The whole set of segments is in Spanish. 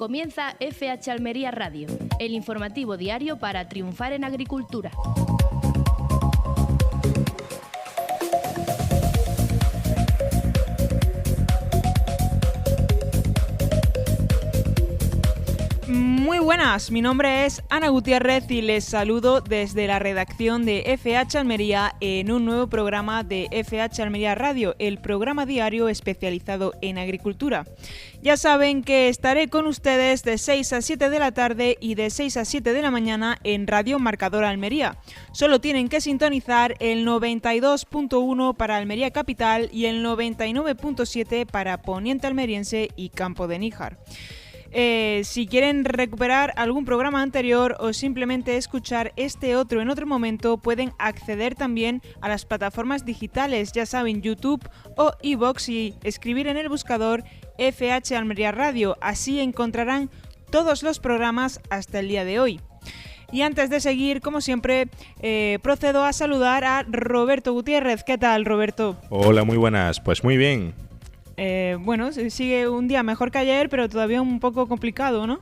Comienza FH Almería Radio, el informativo diario para triunfar en agricultura. Muy buenas, mi nombre es Ana Gutiérrez y les saludo desde la redacción de FH Almería en un nuevo programa de FH Almería Radio, el programa diario especializado en agricultura. Ya saben que estaré con ustedes de 6 a 7 de la tarde y de 6 a 7 de la mañana en Radio Marcador Almería. Solo tienen que sintonizar el 92.1 para Almería Capital y el 99.7 para Poniente Almeriense y Campo de Níjar. Si quieren recuperar algún programa anterior o simplemente escuchar este otro en otro momento, pueden acceder también a las plataformas digitales, ya saben, YouTube o iVoox, y escribir en el buscador FH Almería Radio. Así encontrarán todos los programas hasta el día de hoy. Y antes de seguir, como siempre, procedo a saludar a Roberto Gutiérrez. ¿Qué tal, Roberto? Hola, muy buenas. Pues muy bien. Bueno, sigue un día mejor que ayer, pero todavía un poco complicado, ¿no?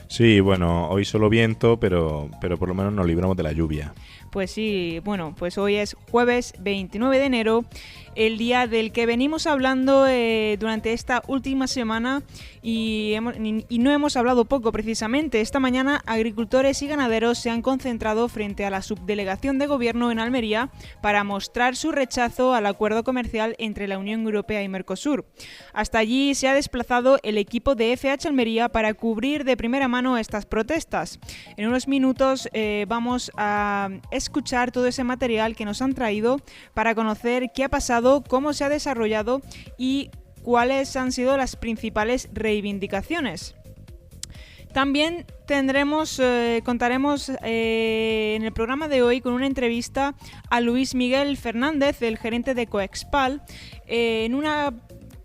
Sí, bueno, hoy solo viento, pero por lo menos nos libramos de la lluvia. Pues sí, bueno, pues hoy es jueves 29 de enero, el día del que venimos hablando durante esta última semana y no hemos hablado poco precisamente. Esta mañana agricultores y ganaderos se han concentrado frente a la subdelegación de gobierno en Almería para mostrar su rechazo al acuerdo comercial entre la Unión Europea y Mercosur. Hasta allí se ha desplazado el equipo de FH Almería para cubrir de primera mano estas protestas. En unos minutos vamos a escuchar todo ese material que nos han traído para conocer qué ha pasado, cómo se ha desarrollado y cuáles han sido las principales reivindicaciones. También contaremos en el programa de hoy con una entrevista a Luis Miguel Fernández, el gerente de Coexpal, en una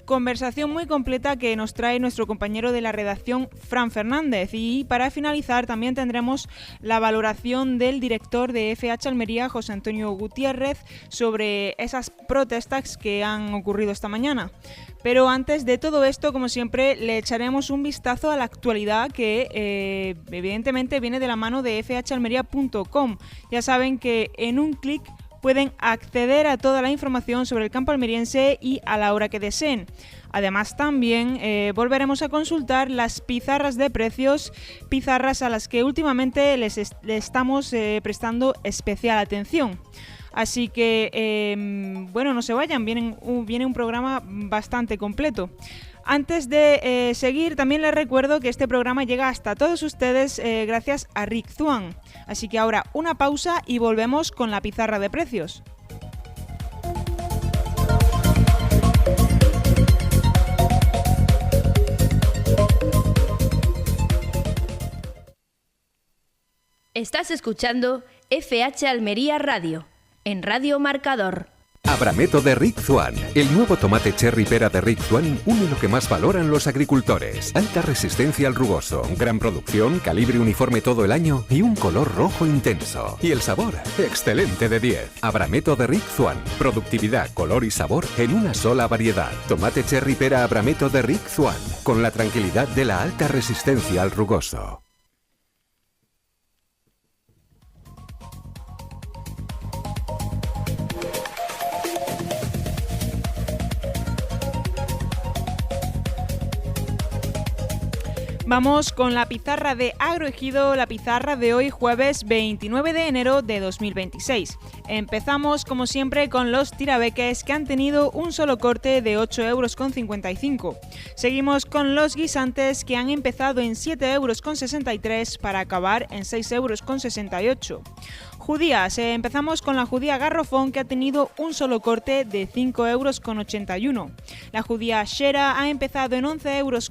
conversación muy completa que nos trae nuestro compañero de la redacción, Fran Fernández. Y para finalizar también tendremos la valoración del director de FH Almería, José Antonio Gutiérrez, sobre esas protestas que han ocurrido esta mañana. Pero antes de todo esto, como siempre, le echaremos un vistazo a la actualidad que evidentemente viene de la mano de fhalmería.com. Ya saben que en un clic pueden acceder a toda la información sobre el campo almeriense y a la hora que deseen. Además, también volveremos a consultar las pizarras de precios, pizarras a las que últimamente le estamos prestando especial atención. Así que, bueno, no se vayan, viene un programa bastante completo. Antes de seguir, también les recuerdo que este programa llega hasta todos ustedes gracias a Rick Zuan. Así que ahora una pausa y volvemos con la pizarra de precios. Estás escuchando FH Almería Radio, en Radio Marcador. Abrameto de Rick Zuan. El nuevo tomate cherry pera de Rick Zuan une lo que más valoran los agricultores: alta resistencia al rugoso, gran producción, calibre uniforme todo el año y un color rojo intenso. Y el sabor, excelente de 10. Abrameto de Rick Zuan. Productividad, color y sabor en una sola variedad. Tomate cherry pera Abrameto de Rick Zuan, con la tranquilidad de la alta resistencia al rugoso. Vamos con la pizarra de Agroejido, la pizarra de hoy jueves 29 de enero de 2026. Empezamos como siempre con los tirabeques, que han tenido un solo corte de 8,55 €. Seguimos con los guisantes, que han empezado en 7,63 € para acabar en 6,68 €. Judías, empezamos con la judía garrofón, que ha tenido un solo corte de 5,81 €. La judía Shera ha empezado en 11,11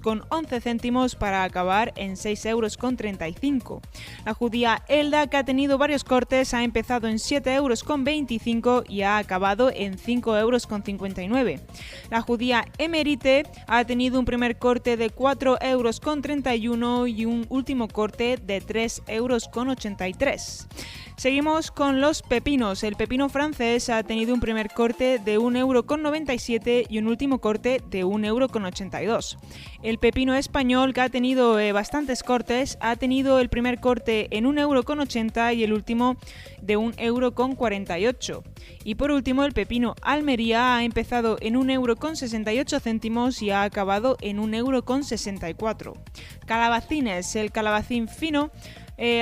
€ para acabar en 6,35 €. La judía Elda, que ha tenido varios cortes, ha empezado en 7,25 € y ha acabado en 5,59 €. La judía Emerite ha tenido un primer corte de 4,31 € y un último corte de 3,83 €. Seguimos vamos con los pepinos. El pepino francés ha tenido un primer corte de 1,97 € y un último corte de 1,82 €. El pepino español, que ha tenido bastantes cortes, ha tenido el primer corte en 1,80 € y el último de 1,48 €. Y por último, el pepino Almería ha empezado en 1,68 € y ha acabado en 1,64 €. Calabacines. El calabacín fino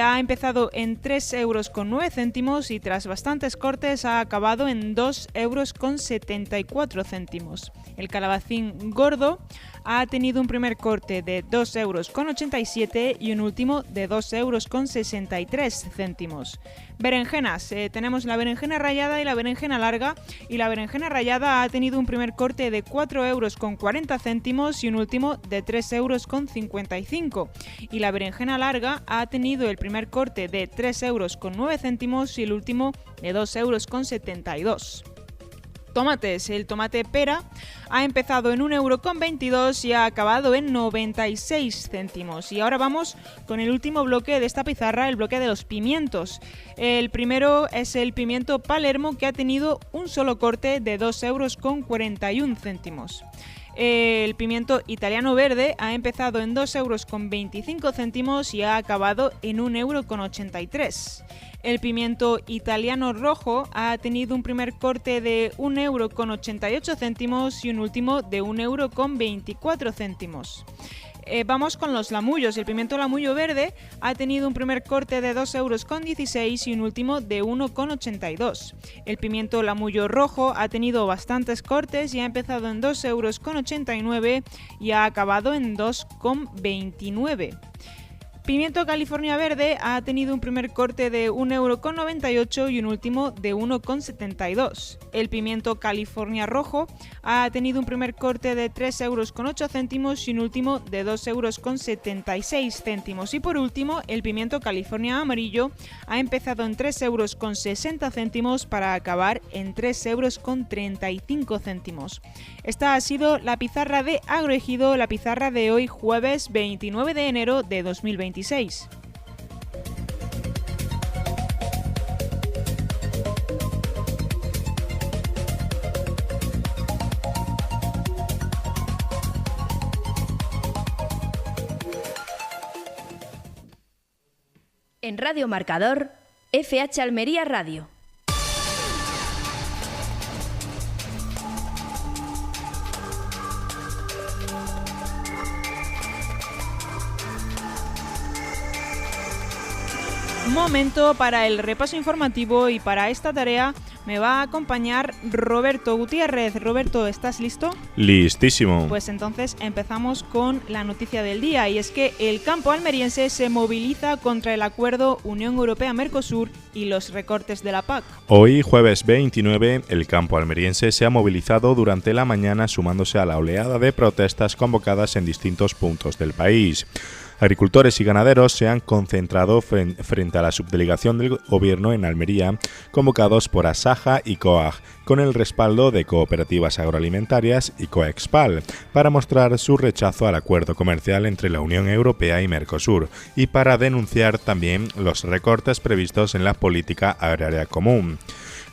ha empezado en 3,09 € y tras bastantes cortes ha acabado en 2,74 €. El calabacín gordo ha tenido un primer corte de 2,87 € y un último de 2,63 €. Berenjenas. Tenemos la berenjena rallada y la berenjena larga, y la berenjena rallada ha tenido un primer corte de 4,40 € y un último de 3,55 €. Y la berenjena larga ha tenido el primer corte de 3,09 € y el último de 2,72 €. Tomates. El tomate pera ha empezado en 1,22 € y ha acabado en 96 céntimos. Y ahora vamos con el último bloque de esta pizarra, el bloque de los pimientos. El primero es el pimiento Palermo, que ha tenido un solo corte de 2,41 €. El pimiento italiano verde ha empezado en 2,25 € y ha acabado en 1,83 €. El pimiento italiano rojo ha tenido un primer corte de 1,88 € y un último de 1,24 €. Vamos con los lamullos. El pimiento lamullo verde ha tenido un primer corte de 2,16 € y un último de 1,82 €. El pimiento lamullo rojo ha tenido bastantes cortes y ha empezado en 2,89 € y ha acabado en 2,29 €. Pimiento California verde ha tenido un primer corte de 1,98 € y un último de 1,72 €. El pimiento California rojo ha tenido un primer corte de 3,08 € y un último de 2,76 €. Y por último, el pimiento California amarillo ha empezado en 3,60 € para acabar en 3,35 €. Esta ha sido la pizarra de Agroejido, la pizarra de hoy jueves 29 de enero de 2026. En Radio Marcador, FH Almería Radio. Momento para el repaso informativo, y para esta tarea me va a acompañar Roberto Gutiérrez. Roberto, ¿estás listo? Listísimo. Pues entonces empezamos con la noticia del día, y es que el campo almeriense se moviliza contra el acuerdo Unión Europea-Mercosur y los recortes de la PAC. Hoy, jueves 29, el campo almeriense se ha movilizado durante la mañana, sumándose a la oleada de protestas convocadas en distintos puntos del país. Agricultores y ganaderos se han concentrado frente a la subdelegación del Gobierno en Almería, convocados por Asaja y COAG, con el respaldo de Cooperativas Agroalimentarias y Coexpal, para mostrar su rechazo al acuerdo comercial entre la Unión Europea y Mercosur, y para denunciar también los recortes previstos en la política agraria común.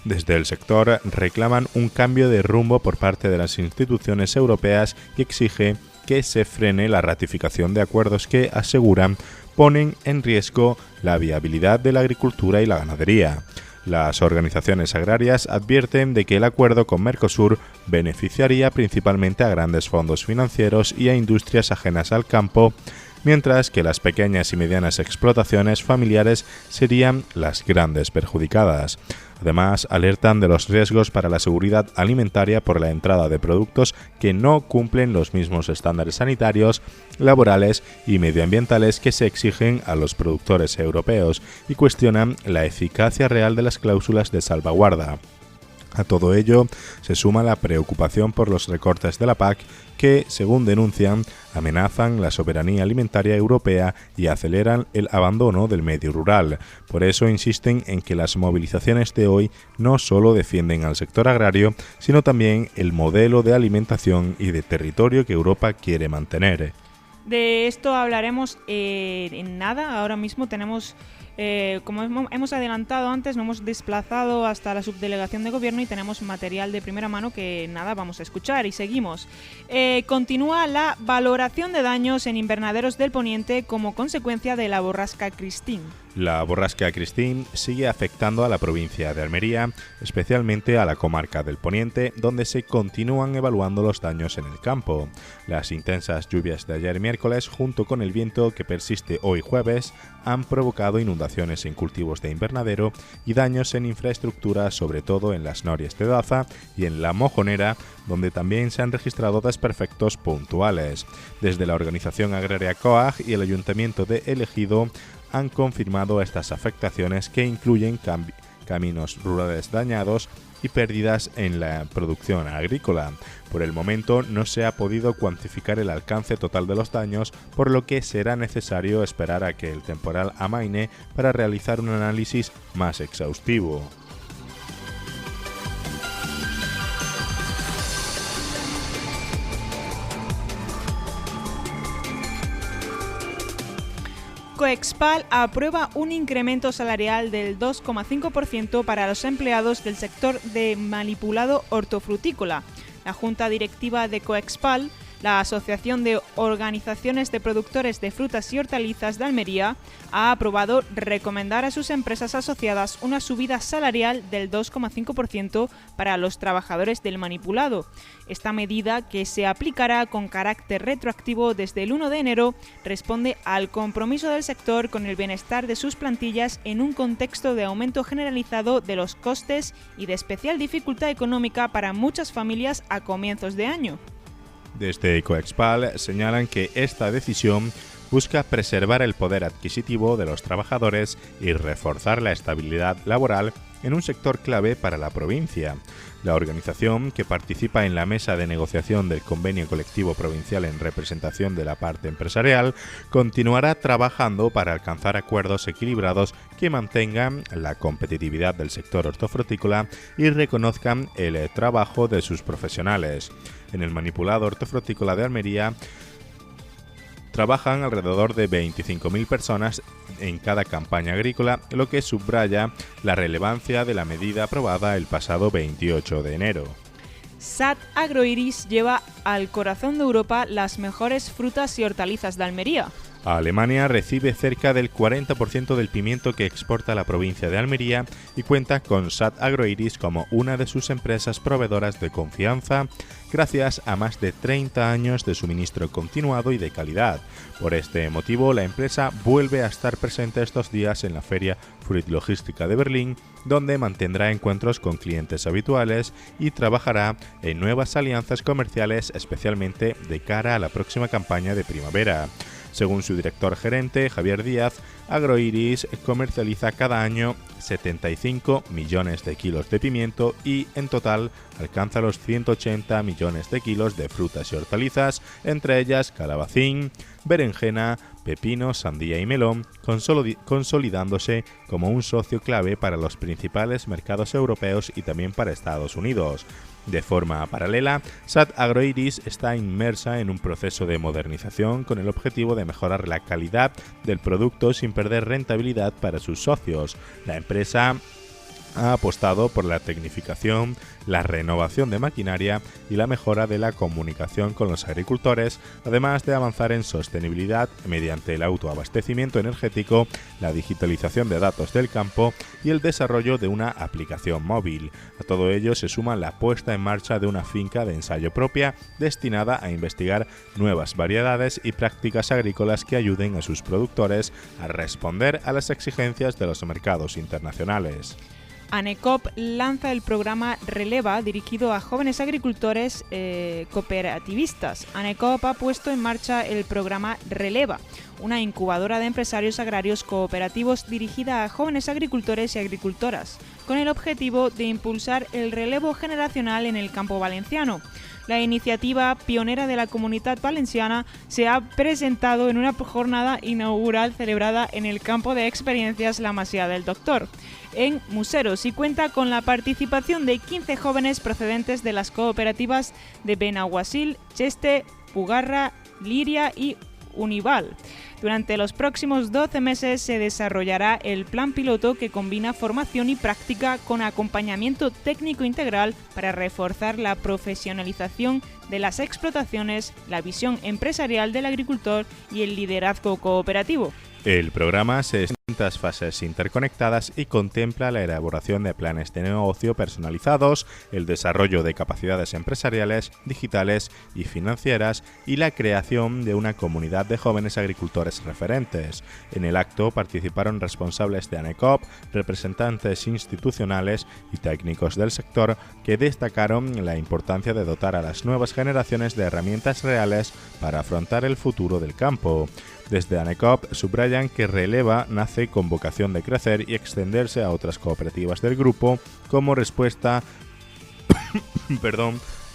Desde el sector reclaman un cambio de rumbo por parte de las instituciones europeas y exige que se frene la ratificación de acuerdos que, aseguran, ponen en riesgo la viabilidad de la agricultura y la ganadería. Las organizaciones agrarias advierten de que el acuerdo con Mercosur beneficiaría principalmente a grandes fondos financieros y a industrias ajenas al campo, mientras que las pequeñas y medianas explotaciones familiares serían las grandes perjudicadas. Además, alertan de los riesgos para la seguridad alimentaria por la entrada de productos que no cumplen los mismos estándares sanitarios, laborales y medioambientales que se exigen a los productores europeos, y cuestionan la eficacia real de las cláusulas de salvaguarda. A todo ello se suma la preocupación por los recortes de la PAC que, según denuncian, amenazan la soberanía alimentaria europea y aceleran el abandono del medio rural. Por eso insisten en que las movilizaciones de hoy no solo defienden al sector agrario, sino también el modelo de alimentación y de territorio que Europa quiere mantener. De esto hablaremos en nada. Ahora mismo tenemos Como hemos adelantado antes, nos hemos desplazado hasta la subdelegación de gobierno y tenemos material de primera mano que vamos a escuchar y seguimos. Continúa la valoración de daños en invernaderos del Poniente como consecuencia de la borrasca Christine. La borrasca Christine sigue afectando a la provincia de Almería, especialmente a la comarca del Poniente, donde se continúan evaluando los daños en el campo. Las intensas lluvias de ayer miércoles, junto con el viento que persiste hoy jueves, han provocado inundaciones en cultivos de invernadero y daños en infraestructuras, sobre todo en las norias de Daza y en la Mojonera, donde también se han registrado desperfectos puntuales. Desde la organización agraria COAG y el Ayuntamiento de El Ejido han confirmado estas afectaciones, que incluyen caminos rurales dañados y pérdidas en la producción agrícola. Por el momento no se ha podido cuantificar el alcance total de los daños, por lo que será necesario esperar a que el temporal amaine para realizar un análisis más exhaustivo. Coexpal aprueba un incremento salarial del 2,5% para los empleados del sector de manipulado hortofrutícola. La Junta Directiva de Coexpal, la Asociación de Organizaciones de Productores de Frutas y Hortalizas de Almería, ha aprobado recomendar a sus empresas asociadas una subida salarial del 2,5% para los trabajadores del manipulado. Esta medida, que se aplicará con carácter retroactivo desde el 1 de enero, responde al compromiso del sector con el bienestar de sus plantillas en un contexto de aumento generalizado de los costes y de especial dificultad económica para muchas familias a comienzos de año. Desde Coexpal señalan que esta decisión busca preservar el poder adquisitivo de los trabajadores y reforzar la estabilidad laboral en un sector clave para la provincia. La organización, que participa en la mesa de negociación del convenio colectivo provincial en representación de la parte empresarial, continuará trabajando para alcanzar acuerdos equilibrados que mantengan la competitividad del sector hortofrutícola y reconozcan el trabajo de sus profesionales. En el manipulado hortofrutícola de Almería trabajan alrededor de 25.000 personas en cada campaña agrícola, lo que subraya la relevancia de la medida aprobada el pasado 28 de enero. SAT Agroiris lleva al corazón de Europa las mejores frutas y hortalizas de Almería. Alemania recibe cerca del 40% del pimiento que exporta la provincia de Almería y cuenta con SAT Agroiris como una de sus empresas proveedoras de confianza, gracias a más de 30 años de suministro continuado y de calidad. Por este motivo, la empresa vuelve a estar presente estos días en la Feria Fruit Logística de Berlín, donde mantendrá encuentros con clientes habituales y trabajará en nuevas alianzas comerciales, especialmente de cara a la próxima campaña de primavera. Según su director gerente, Javier Díaz, Agroiris comercializa cada año 75 millones de kilos de pimiento y, en total, alcanza los 180 millones de kilos de frutas y hortalizas, entre ellas calabacín, berenjena, pepino, sandía y melón, consolidándose como un socio clave para los principales mercados europeos y también para Estados Unidos. De forma paralela, SAT Agroiris está inmersa en un proceso de modernización con el objetivo de mejorar la calidad del producto sin perder rentabilidad para sus socios. La empresa ha apostado por la tecnificación, la renovación de maquinaria y la mejora de la comunicación con los agricultores, además de avanzar en sostenibilidad mediante el autoabastecimiento energético, la digitalización de datos del campo y el desarrollo de una aplicación móvil. A todo ello se suma la puesta en marcha de una finca de ensayo propia destinada a investigar nuevas variedades y prácticas agrícolas que ayuden a sus productores a responder a las exigencias de los mercados internacionales. ANECOP lanza el programa Releva, dirigido a jóvenes agricultores cooperativistas. ANECOP ha puesto en marcha el programa Releva, una incubadora de empresarios agrarios cooperativos dirigida a jóvenes agricultores y agricultoras, con el objetivo de impulsar el relevo generacional en el campo valenciano. La iniciativa, pionera de la Comunitat Valenciana, se ha presentado en una jornada inaugural celebrada en el campo de experiencias La Masía del Doctor, en Museros, y cuenta con la participación de 15 jóvenes procedentes de las cooperativas de Benaguasil, Cheste, Pugarra, Liria y Unival. Durante los próximos 12 meses se desarrollará el plan piloto que combina formación y práctica con acompañamiento técnico integral para reforzar la profesionalización de las explotaciones, la visión empresarial del agricultor y el liderazgo cooperativo. El programa se en distintas fases interconectadas y contempla la elaboración de planes de negocio personalizados, el desarrollo de capacidades empresariales, digitales y financieras y la creación de una comunidad de jóvenes agricultores referentes. En el acto participaron responsables de ANECOP, representantes institucionales y técnicos del sector que destacaron la importancia de dotar a las nuevas generaciones de herramientas reales para afrontar el futuro del campo. Desde ANECOP subrayan que Releva nace con vocación de crecer y extenderse a otras cooperativas del grupo como respuesta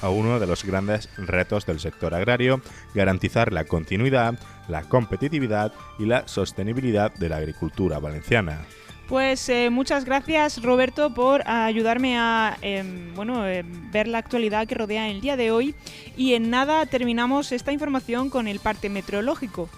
a uno de los grandes retos del sector agrario, garantizar la continuidad, la competitividad y la sostenibilidad de la agricultura valenciana. Pues muchas gracias, Roberto, por ayudarme a ver la actualidad que rodea el día de hoy. Y en nada terminamos esta información con el parte meteorológico.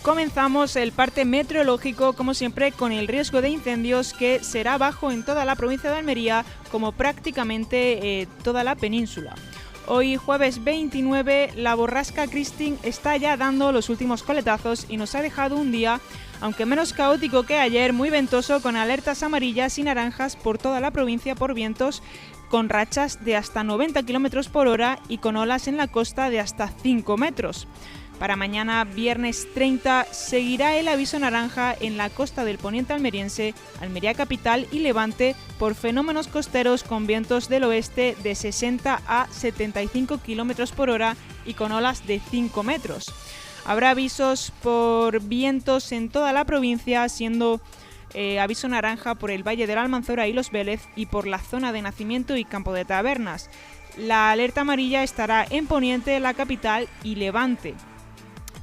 Comenzamos el parte meteorológico, como siempre, con el riesgo de incendios que será bajo en toda la provincia de Almería, como prácticamente toda la península. Hoy, jueves 29, la borrasca Christine está ya dando los últimos coletazos y nos ha dejado un día, aunque menos caótico que ayer, muy ventoso, con alertas amarillas y naranjas por toda la provincia por vientos, con rachas de hasta 90 km por hora y con olas en la costa de hasta 5 metros. Para mañana, viernes 30, seguirá el aviso naranja en la costa del poniente almeriense, Almería capital y Levante por fenómenos costeros con vientos del oeste de 60 a 75 km por hora y con olas de 5 metros. Habrá avisos por vientos en toda la provincia, siendo aviso naranja por el Valle de la Almanzora y Los Vélez y por la zona de Nacimiento y Campo de Tabernas. La alerta amarilla estará en poniente, la capital y Levante.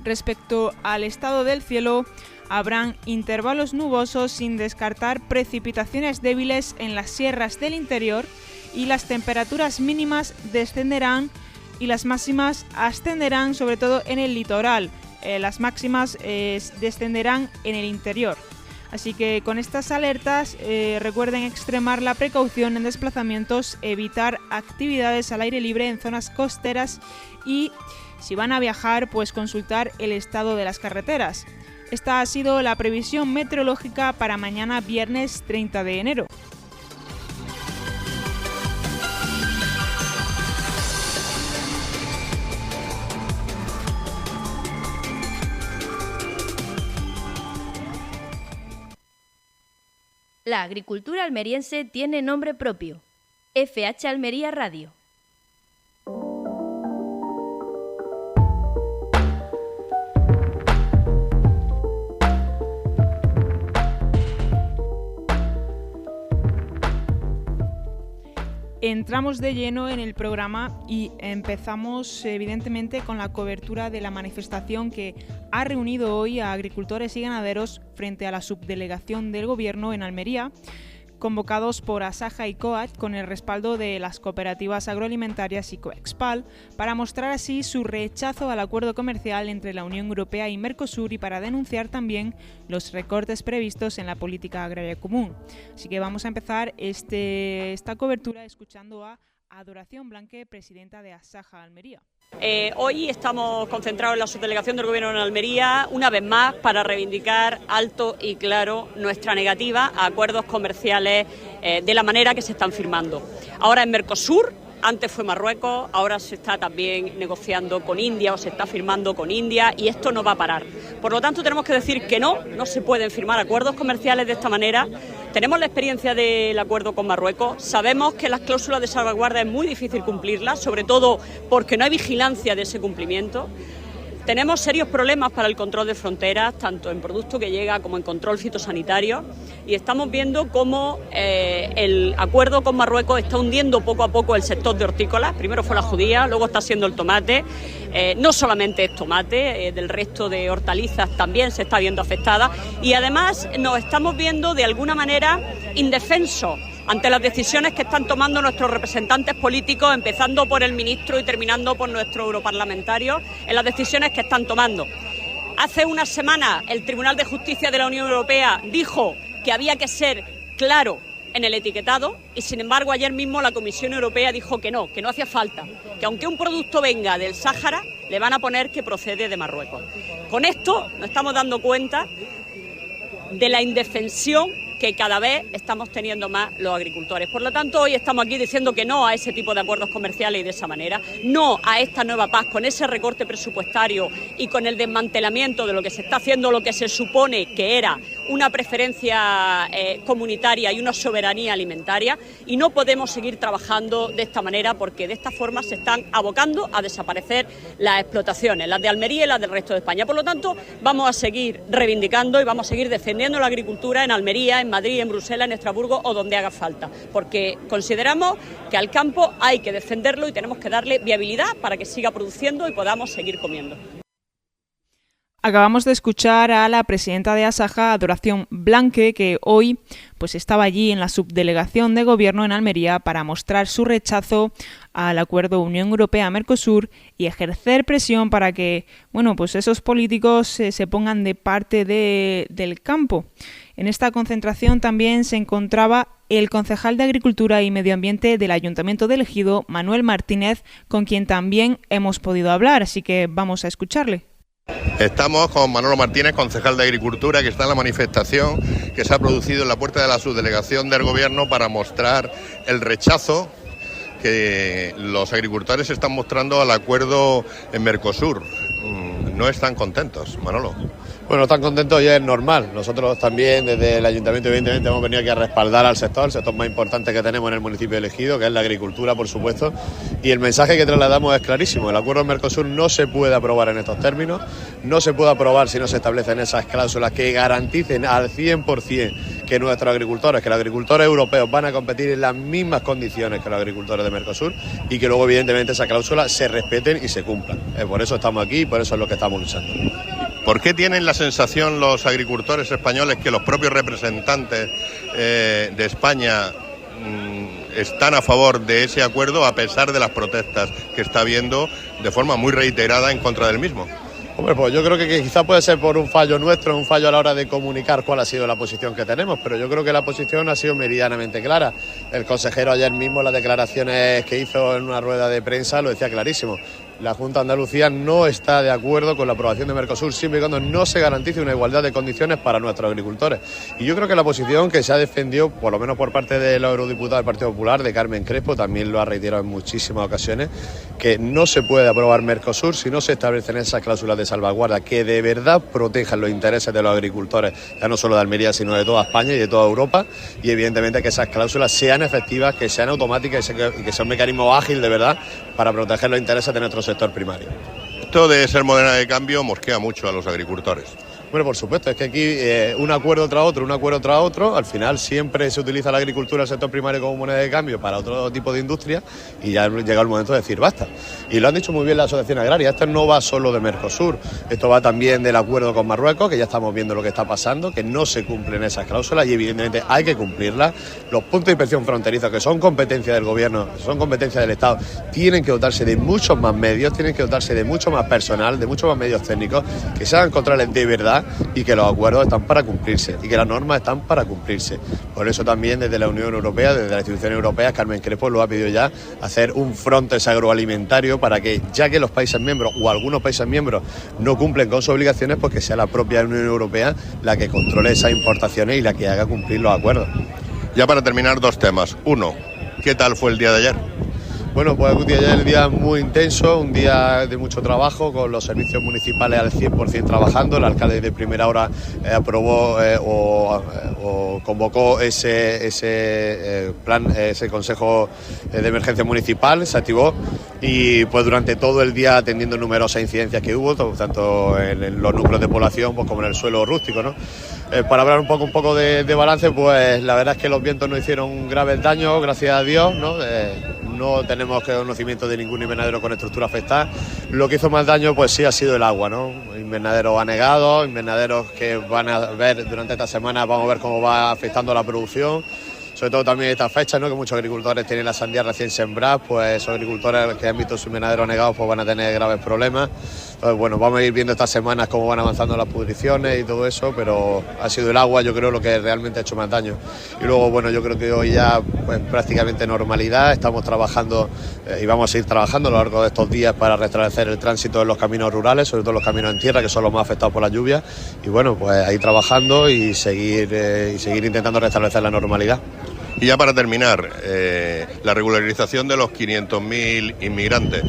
Respecto al estado del cielo, habrán intervalos nubosos sin descartar precipitaciones débiles en las sierras del interior y las temperaturas mínimas descenderán y las máximas ascenderán, sobre todo en el litoral. Las máximas descenderán en el interior. Así que con estas alertas recuerden extremar la precaución en desplazamientos, evitar actividades al aire libre en zonas costeras y si van a viajar, pues consultar el estado de las carreteras. Esta ha sido la previsión meteorológica para mañana viernes 30 de enero. La agricultura almeriense tiene nombre propio. FH Almería Radio. Entramos de lleno en el programa y empezamos evidentemente con la cobertura de la manifestación que ha reunido hoy a agricultores y ganaderos frente a la subdelegación del Gobierno en Almería, convocados por Asaja y COAT con el respaldo de las cooperativas agroalimentarias y Coexpal, para mostrar así su rechazo al acuerdo comercial entre la Unión Europea y Mercosur y para denunciar también los recortes previstos en la política agraria común. Así que vamos a empezar esta cobertura escuchando a Adoración Blanque, presidenta de Asaja Almería. Hoy estamos concentrados en la subdelegación del Gobierno en Almería, una vez más para reivindicar alto y claro nuestra negativa a acuerdos comerciales de la manera que se están firmando. Ahora en Mercosur, antes fue Marruecos, ahora se está también negociando con India o se está firmando con India y esto no va a parar. Por lo tanto tenemos que decir que no se pueden firmar acuerdos comerciales de esta manera. Tenemos la experiencia del acuerdo con Marruecos, sabemos que las cláusulas de salvaguarda es muy difícil cumplirlas, sobre todo porque no hay vigilancia de ese cumplimiento. Tenemos serios problemas para el control de fronteras, tanto en producto que llega como en control fitosanitario, y estamos viendo cómo el acuerdo con Marruecos está hundiendo poco a poco el sector de hortícolas. Primero fue la judía, luego está siendo el tomate. No solamente es tomate, del resto de hortalizas también se está viendo afectada, y además nos estamos viendo de alguna manera indefensos ante las decisiones que están tomando nuestros representantes políticos, empezando por el ministro y terminando por nuestros europarlamentarios, en las decisiones que están tomando. Hace unas semanas el Tribunal de Justicia de la Unión Europea dijo que había que ser claro en el etiquetado, y sin embargo ayer mismo la Comisión Europea dijo que no hacía falta, que aunque un producto venga del Sáhara, le van a poner que procede de Marruecos. Con esto nos estamos dando cuenta de la indefensión que cada vez estamos teniendo más los agricultores. Por lo tanto, hoy estamos aquí diciendo que no a ese tipo de acuerdos comerciales y de esa manera, no a esta nueva PAC con ese recorte presupuestario y con el desmantelamiento de lo que se está haciendo, lo que se supone que era una preferencia comunitaria y una soberanía alimentaria, y no podemos seguir trabajando de esta manera, porque de esta forma se están abocando a desaparecer las explotaciones, las de Almería y las del resto de España. Por lo tanto, vamos a seguir reivindicando y vamos a seguir defendiendo la agricultura en Almería, en Madrid, en Bruselas, en Estrasburgo o donde haga falta, porque consideramos que al campo hay que defenderlo y tenemos que darle viabilidad para que siga produciendo y podamos seguir comiendo. Acabamos de escuchar a la presidenta de Asaja, Adoración Blanque, que hoy pues estaba allí en la subdelegación de gobierno en Almería para mostrar su rechazo al acuerdo Unión Europea-Mercosur y ejercer presión para que pues esos políticos se pongan de parte del campo. En esta concentración también se encontraba el concejal de Agricultura y Medio Ambiente del Ayuntamiento de Ejido, Manuel Martínez, con quien también hemos podido hablar, así que vamos a escucharle. Estamos con Manolo Martínez, concejal de Agricultura, que está en la manifestación que se ha producido en la puerta de la subdelegación del Gobierno para mostrar el rechazo que los agricultores están mostrando al acuerdo en Mercosur. No están contentos, Manolo. Bueno, están contentos y es normal. Nosotros también desde el Ayuntamiento evidentemente hemos venido aquí a respaldar al sector, el sector más importante que tenemos en el municipio de Ejido, que es la agricultura, por supuesto, y el mensaje que trasladamos es clarísimo. El acuerdo en Mercosur no se puede aprobar en estos términos, no se puede aprobar si no se establecen esas cláusulas que garanticen al 100% que nuestros agricultores, que los agricultores europeos van a competir en las mismas condiciones que los agricultores de Mercosur, y que luego evidentemente esas cláusulas se respeten y se cumplan. Por eso estamos aquí y por eso es lo que estamos luchando. ¿Por qué tienen la sensación los agricultores españoles que los propios representantes de España están a favor de ese acuerdo a pesar de las protestas que está habiendo de forma muy reiterada en contra del mismo? Hombre, pues yo creo que quizá puede ser por un fallo nuestro, un fallo a la hora de comunicar cuál ha sido la posición que tenemos, pero yo creo que la posición ha sido meridianamente clara. El consejero ayer mismo, las declaraciones que hizo en una rueda de prensa, lo decía clarísimo. La Junta de Andalucía no está de acuerdo con la aprobación de Mercosur siempre y cuando no se garantice una igualdad de condiciones para nuestros agricultores. Y yo creo que la posición que se ha defendido, por lo menos por parte de la eurodiputado del Partido Popular, de Carmen Crespo, también lo ha reiterado en muchísimas ocasiones, que no se puede aprobar Mercosur si no se establecen esas cláusulas de salvaguarda que de verdad protejan los intereses de los agricultores, ya no solo de Almería, sino de toda España y de toda Europa, y evidentemente que esas cláusulas sean efectivas, que sean automáticas y que sea un mecanismo ágil de verdad para proteger los intereses de nuestro sector primario. Esto de ser moneda de cambio mosquea mucho a los agricultores. Bueno, por supuesto, es que aquí un acuerdo tras otro, al final siempre se utiliza la agricultura, el sector primario como moneda de cambio para otro tipo de industria y ya llega el momento de decir basta. Y lo han dicho muy bien la Asociación Agraria, esto no va solo de Mercosur, esto va también del acuerdo con Marruecos, que ya estamos viendo lo que está pasando, que no se cumplen esas cláusulas y evidentemente hay que cumplirlas. Los puntos de inspección fronterizos, que son competencia del Gobierno, son competencia del Estado, tienen que dotarse de muchos más medios, tienen que dotarse de mucho más personal, de muchos más medios técnicos, que se hagan controles de verdad y que los acuerdos están para cumplirse y que las normas están para cumplirse. Por eso también desde la Unión Europea, desde las instituciones europeas, Carmen Crespo lo ha pedido ya, hacer un Frontex agroalimentario para que, ya que los países miembros o algunos países miembros no cumplen con sus obligaciones, pues que sea la propia Unión Europea la que controle esas importaciones y la que haga cumplir los acuerdos. Ya para terminar, dos temas. Uno, ¿qué tal fue el día de ayer? Bueno, pues ayer el día muy intenso, un día de mucho trabajo, con los servicios municipales al 100% trabajando. El alcalde de primera hora aprobó o convocó ese plan, ese consejo de emergencia municipal, se activó y pues durante todo el día atendiendo numerosas incidencias que hubo, tanto en los núcleos de población pues, como en el suelo rústico, ¿no? Para hablar un poco de balance, pues la verdad es que los vientos no hicieron graves daños, gracias a Dios, ¿no? No tenemos conocimiento de ningún invernadero con estructura afectada. Lo que hizo más daño pues sí ha sido el agua, ¿no? Invernaderos anegados, invernaderos que van a ver durante esta semana, vamos a ver cómo va afectando la producción. Sobre todo también esta fecha, ¿no? Que muchos agricultores tienen la sandía recién sembrada, pues esos agricultores que han visto su invernadero anegado pues van a tener graves problemas. Entonces, bueno, vamos a ir viendo estas semanas cómo van avanzando las pudriciones y todo eso, pero ha sido el agua, yo creo, lo que realmente ha hecho más daño. Y luego, bueno, yo creo que hoy ya pues prácticamente normalidad, estamos trabajando y vamos a seguir trabajando a lo largo de estos días para restablecer el tránsito en los caminos rurales, sobre todo los caminos en tierra, que son los más afectados por las lluvias. Y bueno, pues ahí trabajando y seguir intentando restablecer la normalidad. Y ya para terminar, la regularización de los 500.000 inmigrantes.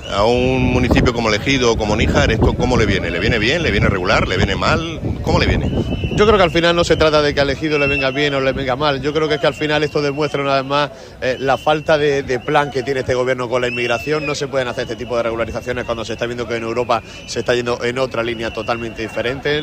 A un municipio como Ejido o como Níjar, ¿esto cómo le viene? ¿Le viene bien? ¿Le viene regular? ¿Le viene mal? ¿Cómo le viene? Yo creo que al final no se trata de que al Ejido le venga bien o le venga mal. Yo creo que es que al final esto demuestra una vez más la falta de plan que tiene este gobierno con la inmigración. No se pueden hacer este tipo de regularizaciones cuando se está viendo que en Europa se está yendo en otra línea totalmente diferente.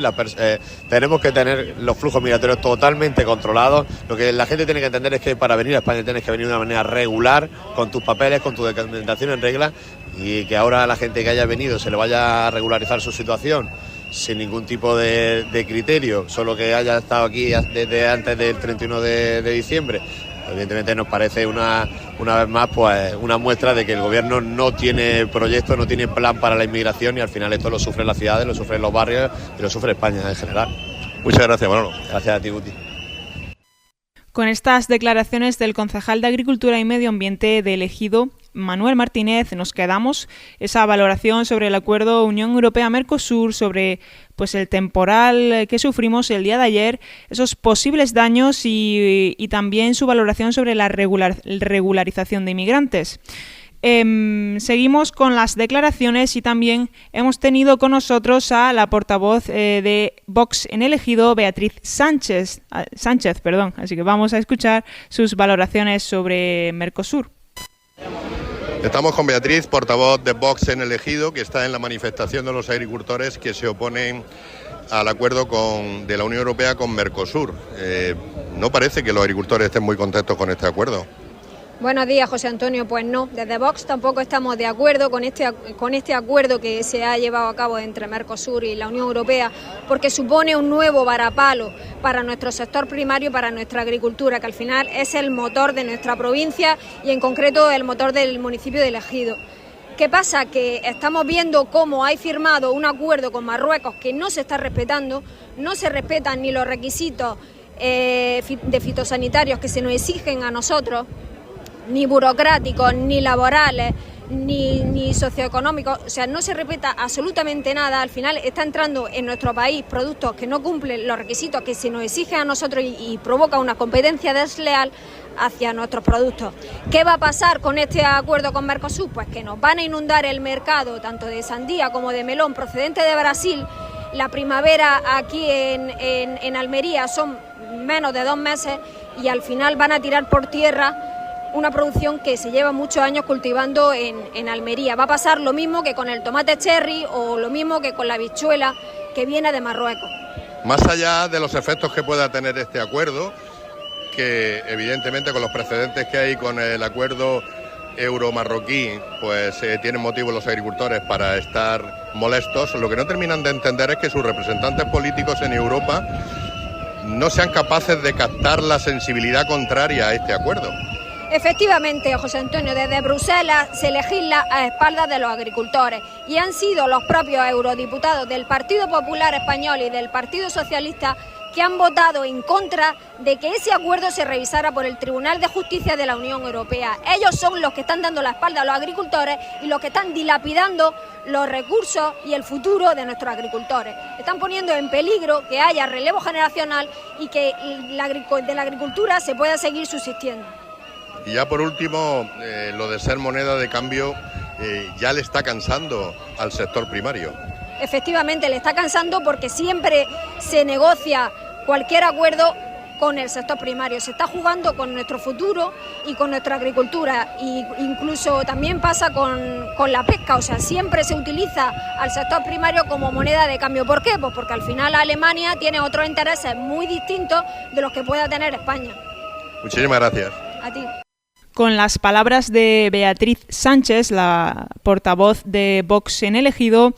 Tenemos que tener los flujos migratorios totalmente controlados. Lo que la gente tiene que entender es que para venir a España tienes que venir de una manera regular, con tus papeles, con tu documentación en regla, y que ahora a la gente que haya venido se le vaya a regularizar su situación sin ningún tipo de criterio, solo que haya estado aquí desde antes del 31 de diciembre. Evidentemente nos parece una vez más pues una muestra de que el gobierno no tiene proyecto, no tiene plan para la inmigración y al final esto lo sufren las ciudades, lo sufren los barrios y lo sufre España en general. Muchas gracias, Manolo. Gracias a ti, Guti. Con estas declaraciones del concejal de Agricultura y Medio Ambiente del Ejido, Manuel Martínez, nos quedamos esa valoración sobre el acuerdo Unión Europea-Mercosur, sobre pues el temporal que sufrimos el día de ayer, esos posibles daños y también su valoración sobre la regularización de inmigrantes. Seguimos con las declaraciones y también hemos tenido con nosotros a la portavoz de Vox en el Ejido, Beatriz Sánchez, así que vamos a escuchar sus valoraciones sobre Mercosur. Estamos con Beatriz, portavoz de Vox en el Ejido, que está en la manifestación de los agricultores que se oponen al acuerdo de la Unión Europea con Mercosur. ¿No parece que los agricultores estén muy contentos con este acuerdo? Buenos días, José Antonio. Pues no, desde Vox tampoco estamos de acuerdo con este acuerdo que se ha llevado a cabo entre Mercosur y la Unión Europea, porque supone un nuevo varapalo para nuestro sector primario, para nuestra agricultura, que al final es el motor de nuestra provincia y en concreto el motor del municipio de Ejido. ¿Qué pasa? Que estamos viendo cómo hay firmado un acuerdo con Marruecos que no se está respetando, no se respetan ni los requisitos de fitosanitarios que se nos exigen a nosotros, ni burocráticos, ni laborales, ni socioeconómicos, o sea, no se respeta absolutamente nada. Al final está entrando en nuestro país productos que no cumplen los requisitos que se nos exigen a nosotros y provoca una competencia desleal hacia nuestros productos. ¿Qué va a pasar con este acuerdo con Mercosur? Pues que nos van a inundar el mercado tanto de sandía como de melón procedente de Brasil. La primavera aquí en Almería son menos de 2 meses y al final van a tirar por tierra una producción que se lleva muchos años cultivando en Almería. Va a pasar lo mismo que con el tomate cherry o lo mismo que con la habichuela que viene de Marruecos. Más allá de los efectos que pueda tener este acuerdo, que evidentemente con los precedentes que hay con el acuerdo euro-marroquí, pues tienen motivo los agricultores para estar molestos, lo que no terminan de entender es que sus representantes políticos en Europa no sean capaces de captar la sensibilidad contraria a este acuerdo. Efectivamente, José Antonio, desde Bruselas se legisla a espaldas de los agricultores y han sido los propios eurodiputados del Partido Popular Español y del Partido Socialista que han votado en contra de que ese acuerdo se revisara por el Tribunal de Justicia de la Unión Europea. Ellos son los que están dando la espalda a los agricultores y los que están dilapidando los recursos y el futuro de nuestros agricultores. Están poniendo en peligro que haya relevo generacional y que de la agricultura se pueda seguir subsistiendo. Y ya por último, lo de ser moneda de cambio ya le está cansando al sector primario. Efectivamente, le está cansando porque siempre se negocia cualquier acuerdo con el sector primario. Se está jugando con nuestro futuro y con nuestra agricultura, e incluso también pasa con la pesca. O sea, siempre se utiliza al sector primario como moneda de cambio. ¿Por qué? Pues porque al final Alemania tiene otros intereses muy distintos de los que pueda tener España. Muchísimas gracias. A ti. Con las palabras de Beatriz Sánchez, la portavoz de Vox en el Ejido,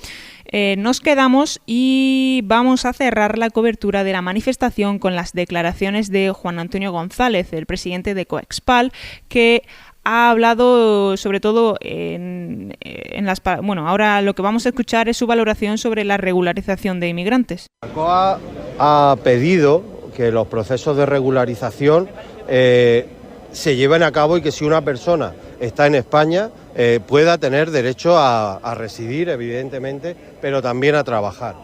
nos quedamos y vamos a cerrar la cobertura de la manifestación con las declaraciones de Juan Antonio González, el presidente de Coexpal, que ha hablado sobre todo ahora lo que vamos a escuchar es su valoración sobre la regularización de inmigrantes. COA ha pedido que los procesos de regularización se lleven a cabo y que si una persona está en España pueda tener derecho a residir, evidentemente, pero también a trabajar.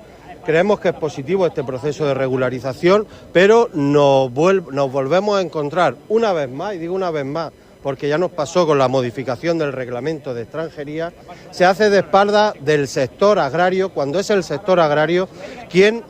Creemos que es positivo este proceso de regularización, pero nos volvemos a encontrar una vez más, y digo una vez más, porque ya nos pasó con la modificación del reglamento de extranjería, se hace de espaldas del sector agrario, cuando es el sector agrario quien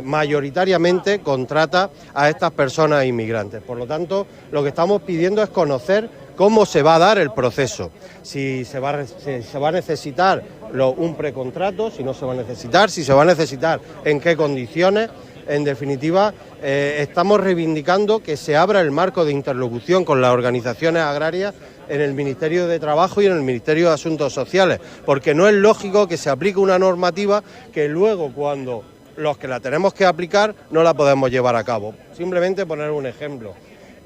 mayoritariamente contrata a estas personas inmigrantes. Por lo tanto, lo que estamos pidiendo es conocer cómo se va a dar el proceso, si se va a necesitar un precontrato, si no se va a necesitar, si se va a necesitar, en qué condiciones. En definitiva, estamos reivindicando que se abra el marco de interlocución con las organizaciones agrarias en el Ministerio de Trabajo y en el Ministerio de Asuntos Sociales, porque no es lógico que se aplique una normativa que luego, cuando los que la tenemos que aplicar, no la podemos llevar a cabo. Simplemente poner un ejemplo.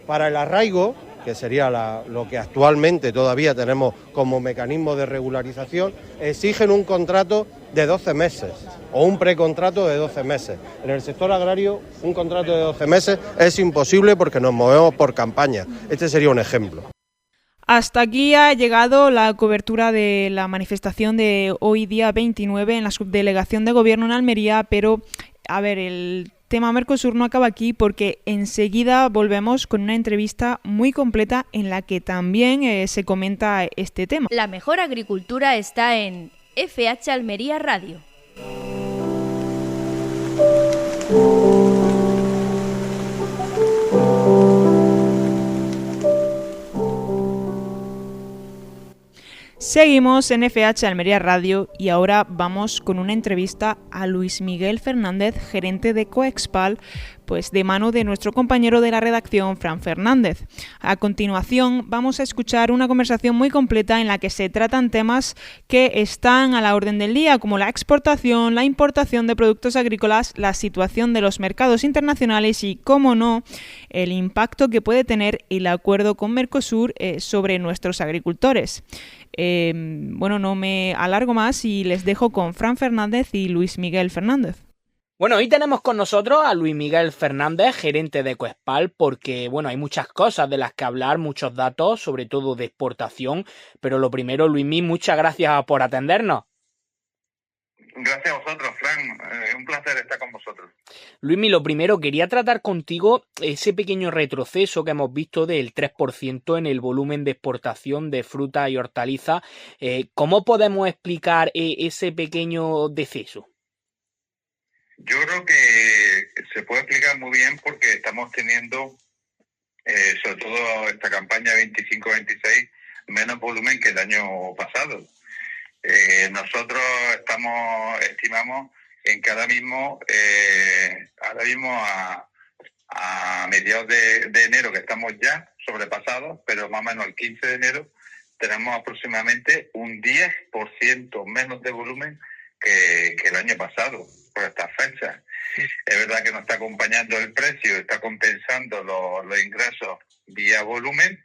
Para el arraigo, que sería lo que actualmente todavía tenemos como mecanismo de regularización, exigen un contrato de 12 meses o un precontrato de 12 meses. En el sector agrario, un contrato de 12 meses es imposible porque nos movemos por campaña. Este sería un ejemplo. Hasta aquí ha llegado la cobertura de la manifestación de hoy día 29 en la subdelegación de gobierno en Almería, pero a ver, el tema Mercosur no acaba aquí porque enseguida volvemos con una entrevista muy completa en la que también se comenta este tema. La mejor agricultura está en FH Almería Radio. Seguimos en FH Almería Radio y ahora vamos con una entrevista a Luis Miguel Fernández, gerente de Coexpal, pues de mano de nuestro compañero de la redacción, Fran Fernández. A continuación vamos a escuchar una conversación muy completa en la que se tratan temas que están a la orden del día, como la exportación, la importación de productos agrícolas, la situación de los mercados internacionales y, cómo no, el impacto que puede tener el acuerdo con Mercosur sobre nuestros agricultores. No me alargo más y les dejo con Fran Fernández y Luis Miguel Fernández. Bueno, hoy tenemos con nosotros a Luis Miguel Fernández, gerente de Coexpal, porque hay muchas cosas de las que hablar, muchos datos, sobre todo de exportación. Pero lo primero, Luismi, muchas gracias por atendernos. Gracias a vosotros, Fran. Un placer estar con vosotros. Luismi, lo primero, quería tratar contigo ese pequeño retroceso que hemos visto del 3% en el volumen de exportación de fruta y hortalizas. ¿Cómo podemos explicar ese pequeño deceso? Yo creo que se puede explicar muy bien porque estamos teniendo, sobre todo esta campaña 25-26, menos volumen que el año pasado. Nosotros estimamos en que ahora mismo a mediados de enero, que estamos ya sobrepasados, pero más o menos el 15 de enero, tenemos aproximadamente un 10% menos de volumen que el año pasado, por estas fechas. Es verdad que nos está acompañando el precio, está compensando los ingresos vía volumen,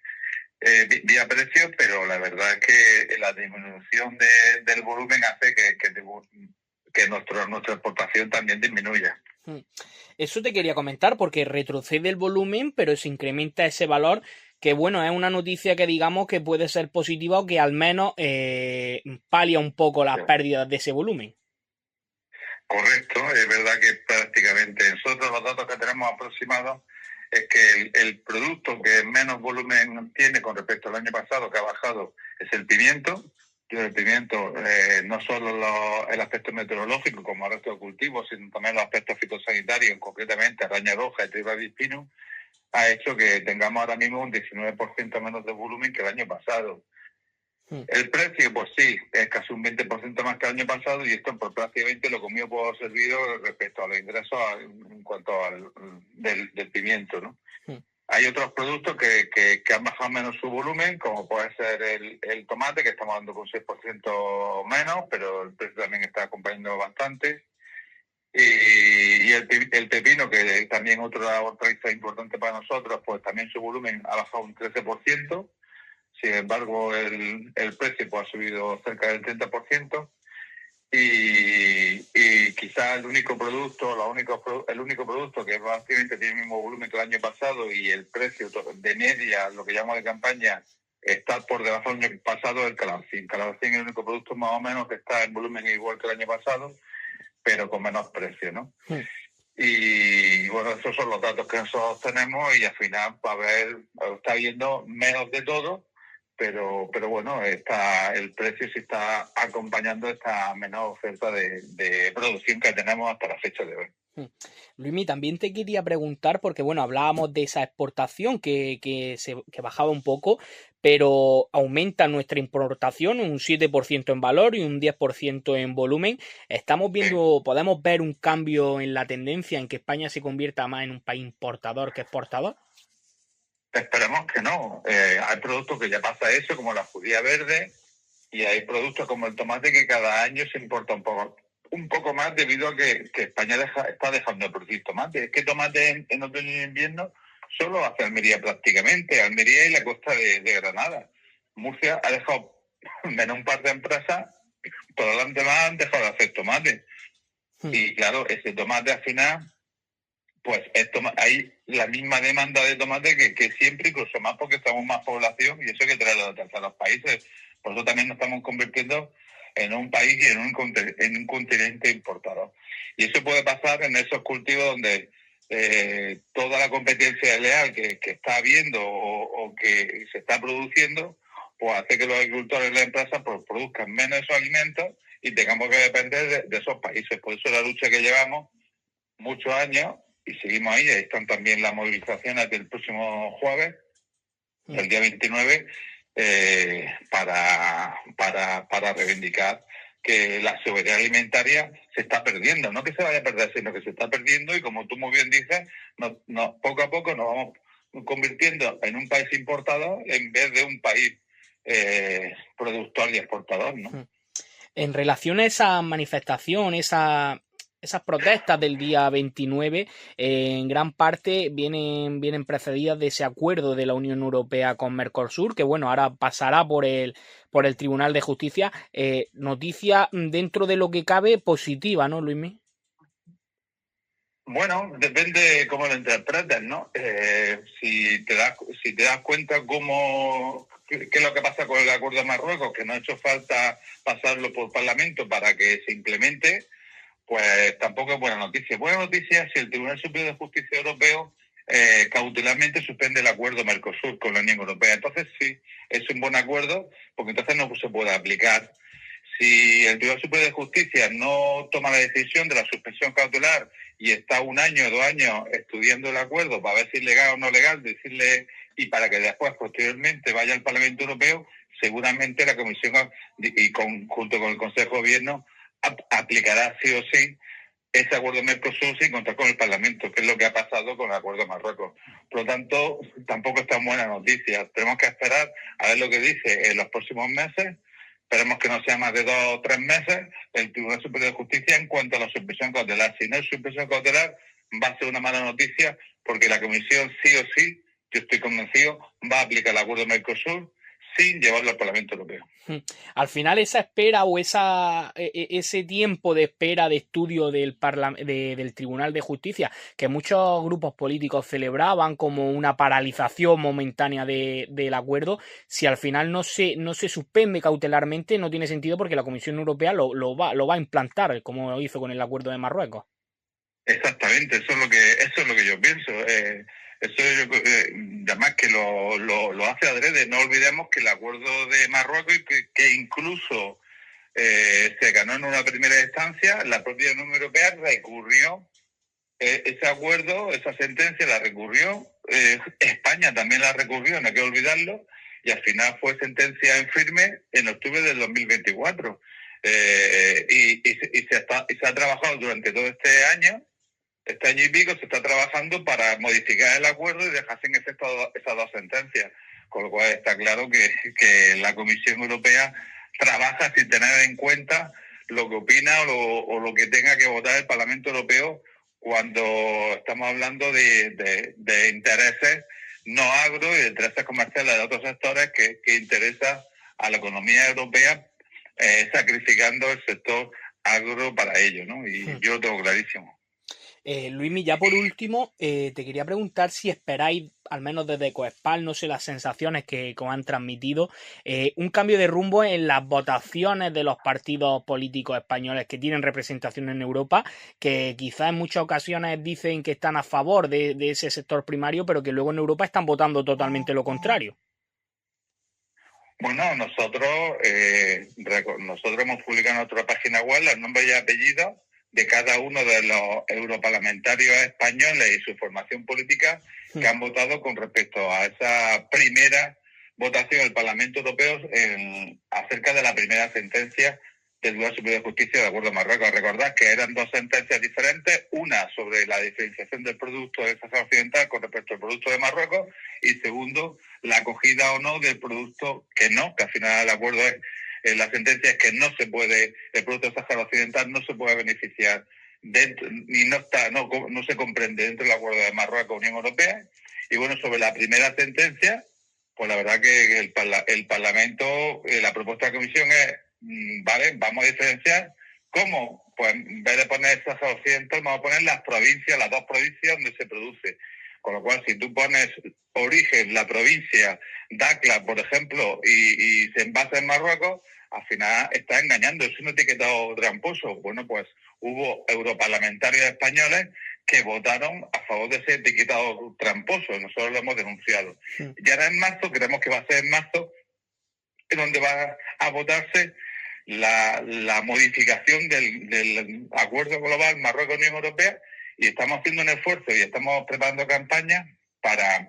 vía precios, pero la verdad es que la disminución del volumen hace que nuestra exportación también disminuya. Eso te quería comentar, porque retrocede el volumen, pero se incrementa ese valor, que es una noticia que digamos que puede ser positiva o que al menos palia un poco las pérdidas de ese volumen. Correcto, es verdad que prácticamente nosotros los datos que tenemos aproximados es que el producto que menos volumen tiene con respecto al año pasado, que ha bajado, es el pimiento. El pimiento, no solo el aspecto meteorológico como el resto de cultivos, sino también los aspectos fitosanitarios, concretamente araña roja y trigo avispino, ha hecho que tengamos ahora mismo un 19% menos de volumen que el año pasado. El precio, pues sí, es casi un 20% más que el año pasado, y esto por prácticamente lo comido por servido respecto a los ingresos en cuanto al del pimiento, ¿no? Hay otros productos que han bajado menos su volumen, como puede ser el tomate, que estamos dando con 6% menos, pero el precio también está acompañando bastante. Y el pepino, que también otra hortaliza importante para nosotros, pues también su volumen ha bajado un 13%. Sin embargo, el precio pues ha subido cerca del 30%. Y quizás el único producto que prácticamente tiene el mismo volumen que el año pasado, y el precio de media, lo que llamamos de campaña, está por debajo del año pasado, el calabacín. Calabacín es el único producto más o menos que está en volumen igual que el año pasado, pero con menos precio, ¿no? Y bueno, esos son los datos que nosotros tenemos, y al final está habiendo menos de todo, pero bueno, el precio sí está acompañando esta menor oferta de producción que tenemos hasta la fecha de hoy. Luismi, también te quería preguntar, porque bueno, hablábamos de esa exportación que bajaba un poco, pero aumenta nuestra importación un 7% en valor y un 10% en volumen. ¿Podemos ver un cambio en la tendencia en que España se convierta más en un país importador que exportador? Esperemos que no. Hay productos que ya pasa eso, como la judía verde, y hay productos como el tomate que cada año se importa un poco más, debido a que España está dejando de producir tomate. Es que tomate en otoño y invierno solo hace Almería prácticamente, Almería y la costa de Granada. Murcia ha dejado menos un par de empresas, pero las demás han dejado de hacer tomate. Y claro, ese tomate al final, pues hay la misma demanda de tomate que siempre, incluso más porque estamos más población, y eso hay que traerlo de terceros países. Por eso también nos estamos convirtiendo en un país y en un continente importador. Y eso puede pasar en esos cultivos donde toda la competencia desleal que está habiendo o que se está produciendo, pues hace que los agricultores y las empresas pues produzcan menos esos alimentos y tengamos que depender de esos países. Por eso la lucha que llevamos muchos años, y seguimos ahí están también las movilizaciones del próximo jueves, el día 29, para reivindicar que la seguridad alimentaria se está perdiendo. No que se vaya a perder, sino que se está perdiendo, y como tú muy bien dices, poco a poco nos vamos convirtiendo en un país importador en vez de un país productor y exportador, ¿no? En relación a esa manifestación, esas protestas del día 29, en gran parte vienen precedidas de ese acuerdo de la Unión Europea con Mercosur, que bueno, ahora pasará por el Tribunal de Justicia. Noticia dentro de lo que cabe positiva, ¿no, Luismi? Bueno, depende cómo lo interpretes, ¿no? Si te das cuenta qué es lo que pasa con el acuerdo de Marruecos, que no ha hecho falta pasarlo por Parlamento para que se implemente, pues tampoco es buena noticia. Buena noticia es si el Tribunal Superior de Justicia Europeo cautelarmente suspende el acuerdo Mercosur con la Unión Europea. Entonces sí, es un buen acuerdo, porque entonces no se puede aplicar. Si el Tribunal Superior de Justicia no toma la decisión de la suspensión cautelar y está 1 año o 2 años estudiando el acuerdo para ver si es legal o no legal, y para que después, posteriormente, vaya al Parlamento Europeo, seguramente la Comisión, junto con el Consejo de Gobierno, aplicará sí o sí ese acuerdo de Mercosur sin contar con el Parlamento, que es lo que ha pasado con el acuerdo de Marruecos. Por lo tanto, tampoco es tan buena noticia. Tenemos que esperar a ver lo que dice en los próximos meses. Esperemos que no sea más de 2 o 3 meses el Tribunal Superior de Justicia en cuanto a la suspensión cautelar. Si no es suspensión cautelar, va a ser una mala noticia, porque la Comisión sí o sí, yo estoy convencido, va a aplicar el acuerdo de Mercosur sin llevarlo al Parlamento Europeo. Al final, esa espera o ese tiempo de espera de estudio del Tribunal de Justicia, que muchos grupos políticos celebraban como una paralización momentánea del acuerdo, si al final no se suspende cautelarmente, no tiene sentido, porque la Comisión Europea lo va a implantar, como lo hizo con el acuerdo de Marruecos. Exactamente, eso es lo que yo pienso. Además que lo hace adrede. No olvidemos que el acuerdo de Marruecos, que incluso se ganó en una primera instancia, la propia Unión Europea recurrió ese acuerdo, esa sentencia la recurrió, España también la recurrió, no hay que olvidarlo, y al final fue sentencia en firme en octubre del 2024. Y se ha trabajado durante todo este año y pico, se está trabajando para modificar el acuerdo y dejar sin efecto esas dos sentencias. Con lo cual está claro que la Comisión Europea trabaja sin tener en cuenta lo que opina o lo que tenga que votar el Parlamento Europeo cuando estamos hablando de intereses no agro y de intereses comerciales de otros sectores que interesa a la economía europea, sacrificando el sector agro para ello, ¿no? Y yo lo tengo clarísimo. Luismi, ya por último, te quería preguntar si esperáis, al menos desde Coespal, no sé las sensaciones que os han transmitido, un cambio de rumbo en las votaciones de los partidos políticos españoles que tienen representación en Europa, que quizás en muchas ocasiones dicen que están a favor de ese sector primario, pero que luego en Europa están votando totalmente lo contrario. Bueno, nosotros hemos publicado en nuestra página web los nombres y apellidos de cada uno de los europarlamentarios españoles y su formación política que han votado con respecto a esa primera votación del Parlamento Europeo acerca de la primera sentencia del Tribunal Superior de Justicia de acuerdo a Marruecos. Recordad que eran dos sentencias diferentes, una sobre la diferenciación del producto del Sáhara Occidental con respecto al producto de Marruecos y segundo, la acogida o no del producto que al final el acuerdo es la sentencia es que no se puede, el producto del Sáhara Occidental no se puede beneficiar dentro, ni no se comprende dentro del acuerdo de Marruecos-Unión Europea. Y bueno, sobre la primera sentencia, pues la verdad que el Parlamento, la propuesta de la Comisión es, vale, vamos a diferenciar. ¿Cómo? Pues en vez de poner el Sáhara Occidental, vamos a poner las dos provincias donde se produce. Con lo cual, si tú pones origen, la provincia Dakla, por ejemplo, y se envasa en Marruecos, al final está engañando, es un etiquetado tramposo. Bueno, pues hubo europarlamentarios españoles que votaron a favor de ese etiquetado tramposo, nosotros lo hemos denunciado. Y ahora en marzo, creemos que va a ser en marzo, donde va a votarse la modificación del acuerdo global Marruecos-Unión Europea, y estamos haciendo un esfuerzo y estamos preparando campañas para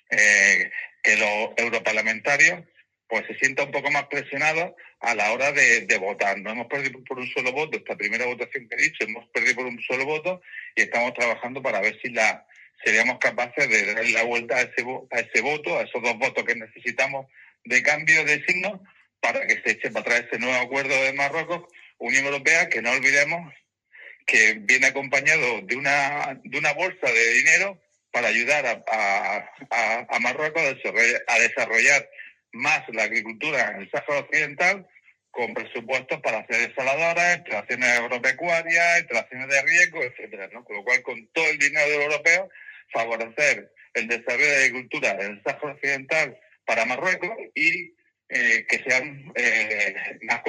que los europarlamentarios pues se sientan un poco más presionados a la hora de votar. No hemos perdido por un solo voto, esta primera votación que he dicho, hemos perdido por un solo voto y estamos trabajando para ver si seríamos capaces de darle la vuelta a ese voto, a esos dos votos que necesitamos de cambio de signo para que se eche para atrás ese nuevo acuerdo de Marruecos, Unión Europea, que no olvidemos que viene acompañado de una bolsa de dinero para ayudar a Marruecos a desarrollar más la agricultura en el Sáhara Occidental, con presupuestos para hacer desaladoras, instalaciones agropecuarias, instalaciones de riego, etcétera, ¿no? Con lo cual, con todo el dinero de los europeos, favorecer el desarrollo de la agricultura en el Sáhara Occidental para Marruecos y que sean más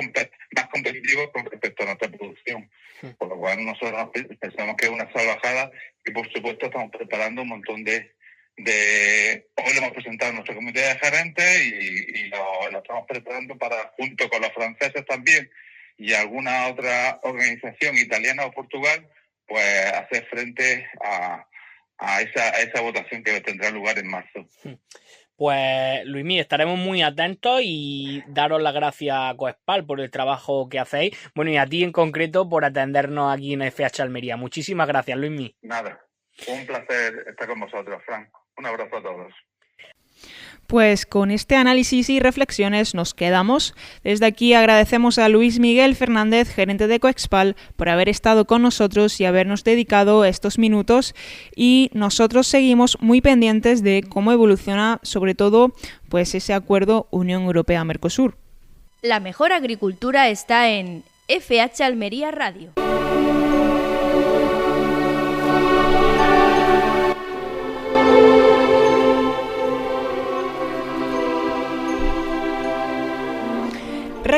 competitivos con respecto a nuestra producción. Por lo cual nosotros pensamos que es una salvajada y por supuesto estamos preparando un montón hoy lo hemos presentado en nuestro comité de gerentes y lo estamos preparando para, junto con los franceses también y alguna otra organización italiana o Portugal, pues hacer frente a esa votación que tendrá lugar en marzo. Pues, Luismi, estaremos muy atentos y daros las gracias a Coespal por el trabajo que hacéis. Bueno, y a ti en concreto por atendernos aquí en FH Almería. Muchísimas gracias, Luismi. Nada, un placer estar con vosotros, Frank. Un abrazo a todos. Pues con este análisis y reflexiones nos quedamos. Desde aquí agradecemos a Luis Miguel Fernández, gerente de Coespal, por haber estado con nosotros y habernos dedicado estos minutos, y nosotros seguimos muy pendientes de cómo evoluciona sobre todo pues ese acuerdo Unión Europea-Mercosur. La mejor agricultura está en FH Almería Radio.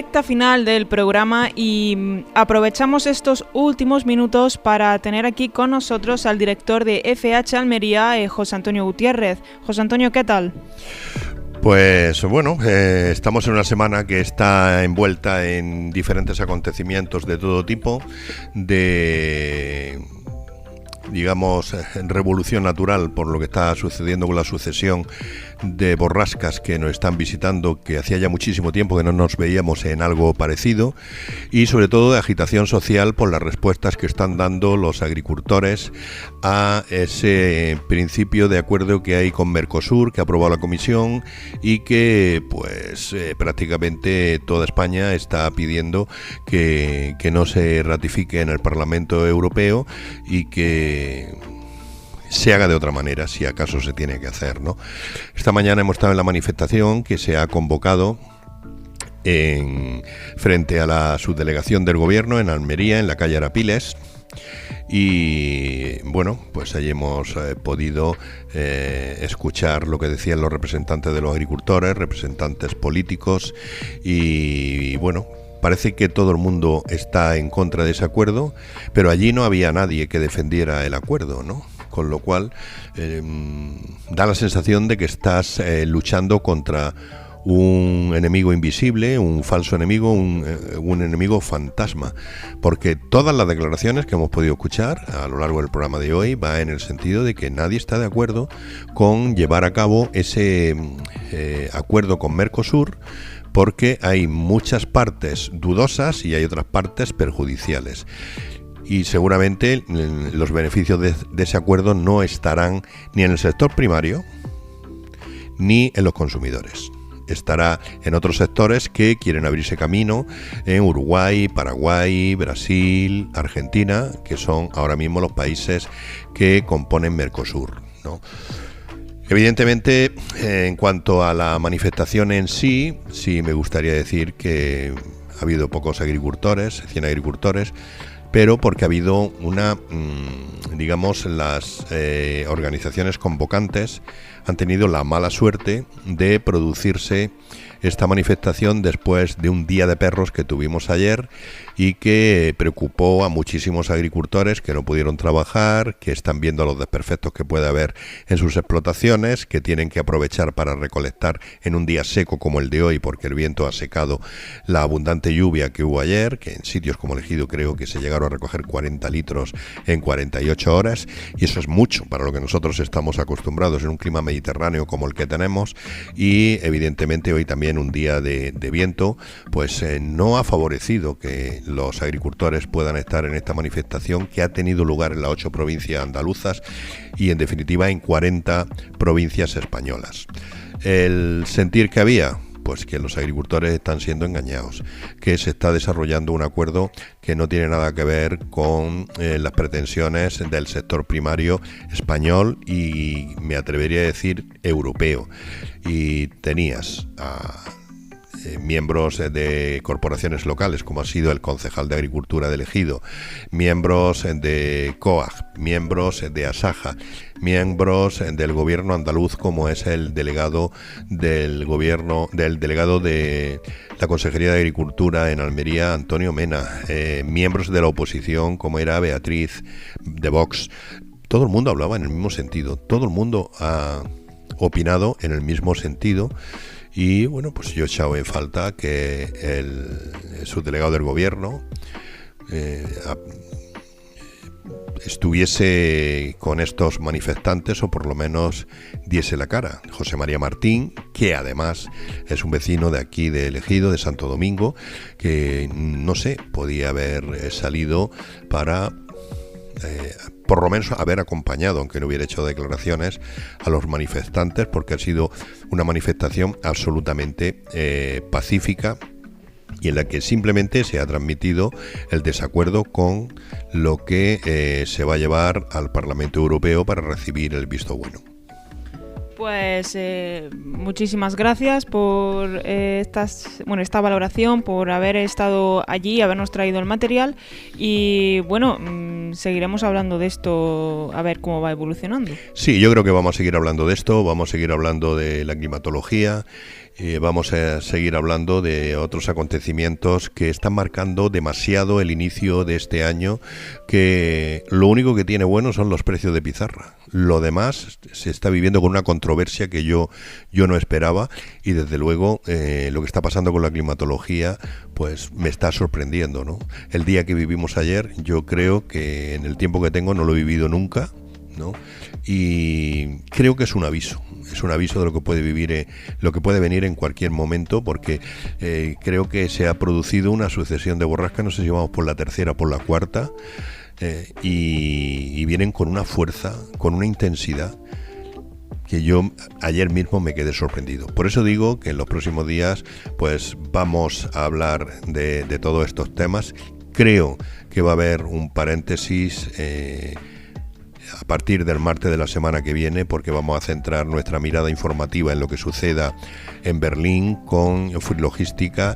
recta final del programa y aprovechamos estos últimos minutos para tener aquí con nosotros al director de FH Almería, José Antonio Gutiérrez. José Antonio, ¿qué tal? Pues bueno, estamos en una semana que está envuelta en diferentes acontecimientos de todo tipo, de, digamos, revolución natural por lo que está sucediendo con la sucesión de borrascas que nos están visitando, que hacía ya muchísimo tiempo que no nos veíamos en algo parecido, y sobre todo de agitación social por las respuestas que están dando los agricultores a ese principio de acuerdo que hay con Mercosur, que ha aprobado la Comisión y que pues prácticamente toda España está pidiendo que no se ratifique en el Parlamento Europeo y que se haga de otra manera, si acaso se tiene que hacer, ¿no? Esta mañana hemos estado en la manifestación que se ha convocado frente a la subdelegación del Gobierno en Almería, en la calle Arapiles, y bueno, pues allí hemos podido escuchar lo que decían los representantes de los agricultores, representantes políticos, y bueno, parece que todo el mundo está en contra de ese acuerdo, pero allí no había nadie que defendiera el acuerdo, ¿no? Con lo cual da la sensación de que estás luchando contra un enemigo invisible, un falso enemigo, un enemigo fantasma, porque todas las declaraciones que hemos podido escuchar a lo largo del programa de hoy va en el sentido de que nadie está de acuerdo con llevar a cabo ese acuerdo con Mercosur, porque hay muchas partes dudosas y hay otras partes perjudiciales. Y seguramente los beneficios de ese acuerdo no estarán ni en el sector primario ni en los consumidores. Estará en otros sectores que quieren abrirse camino en Uruguay, Paraguay, Brasil, Argentina, que son ahora mismo los países que componen Mercosur, ¿no? Evidentemente, en cuanto a la manifestación en sí me gustaría decir que ha habido pocos agricultores, 100 agricultores, pero porque ha habido digamos, las organizaciones convocantes han tenido la mala suerte de producirse esta manifestación después de un día de perros que tuvimos ayer y que preocupó a muchísimos agricultores que no pudieron trabajar, que están viendo los desperfectos que puede haber en sus explotaciones, que tienen que aprovechar para recolectar en un día seco como el de hoy, porque el viento ha secado la abundante lluvia que hubo ayer, que en sitios como el Ejido creo que se llegaron a recoger 40 litros en 48 horas, y eso es mucho para lo que nosotros estamos acostumbrados en un clima mediterráneo como el que tenemos, y evidentemente hoy también un día de viento, pues no ha favorecido que los agricultores puedan estar en esta manifestación que ha tenido lugar en las 8 provincias andaluzas y en definitiva en 40 provincias españolas. El sentir que había, pues que los agricultores están siendo engañados, que se está desarrollando un acuerdo que no tiene nada que ver con las pretensiones del sector primario español y me atrevería a decir europeo. Y tenías a miembros de corporaciones locales, como ha sido el concejal de Agricultura del Ejido, miembros de COAG, miembros de Asaja, miembros del gobierno andaluz, como es el delegado del delegado de la Consejería de Agricultura en Almería, Antonio Mena, miembros de la oposición, como era Beatriz de Vox. Todo el mundo hablaba en el mismo sentido, todo el mundo ha opinado en el mismo sentido. Y bueno, pues yo he echado en falta que el subdelegado del gobierno estuviese con estos manifestantes o por lo menos diese la cara. José María Martín, que además es un vecino de aquí de Ejido, de Santo Domingo, que no sé, podía haber salido para por lo menos haber acompañado, aunque no hubiera hecho declaraciones, a los manifestantes, porque ha sido una manifestación absolutamente pacífica y en la que simplemente se ha transmitido el desacuerdo con lo que se va a llevar al Parlamento Europeo para recibir el visto bueno. Pues muchísimas gracias por esta valoración, por haber estado allí, habernos traído el material y bueno, seguiremos hablando de esto a ver cómo va evolucionando. Sí, yo creo que vamos a seguir hablando de esto, vamos a seguir hablando de la climatología vamos a seguir hablando de otros acontecimientos que están marcando demasiado el inicio de este año, que lo único que tiene bueno son los precios de pizarra. Lo demás se está viviendo con una controversia que yo no esperaba, y desde luego lo que está pasando con la climatología pues me está sorprendiendo, ¿no? El día que vivimos ayer, yo creo que en el tiempo que tengo no lo he vivido nunca, ¿no? Y creo que es un aviso de lo que puede vivir, lo que puede venir en cualquier momento, porque creo que se ha producido una sucesión de borrascas, no sé si vamos por la tercera o por la cuarta, y vienen con una fuerza, con una intensidad que yo ayer mismo me quedé sorprendido. Por eso digo que en los próximos días pues vamos a hablar de todos estos temas. Creo que va a haber un paréntesis a partir del martes de la semana que viene, porque vamos a centrar nuestra mirada informativa en lo que suceda en Berlín con Food Logística,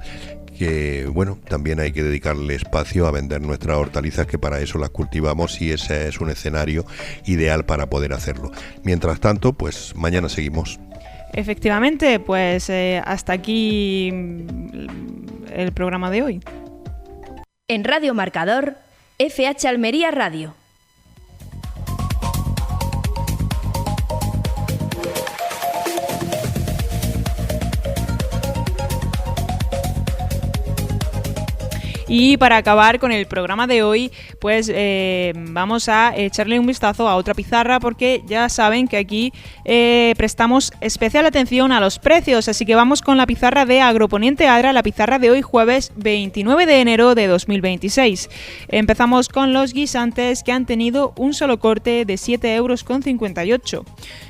que bueno, también hay que dedicarle espacio a vender nuestras hortalizas, que para eso las cultivamos, y ese es un escenario ideal para poder hacerlo. Mientras tanto, pues mañana seguimos. Efectivamente, pues hasta aquí el programa de hoy. En Radio Marcador, FH Almería Radio. Y para acabar con el programa de hoy, pues vamos a echarle un vistazo a otra pizarra, porque ya saben que aquí prestamos especial atención a los precios, así que vamos con la pizarra de Agroponiente Adra, la pizarra de hoy jueves 29 de enero de 2026. Empezamos con los guisantes, que han tenido un solo corte de 7,58 €.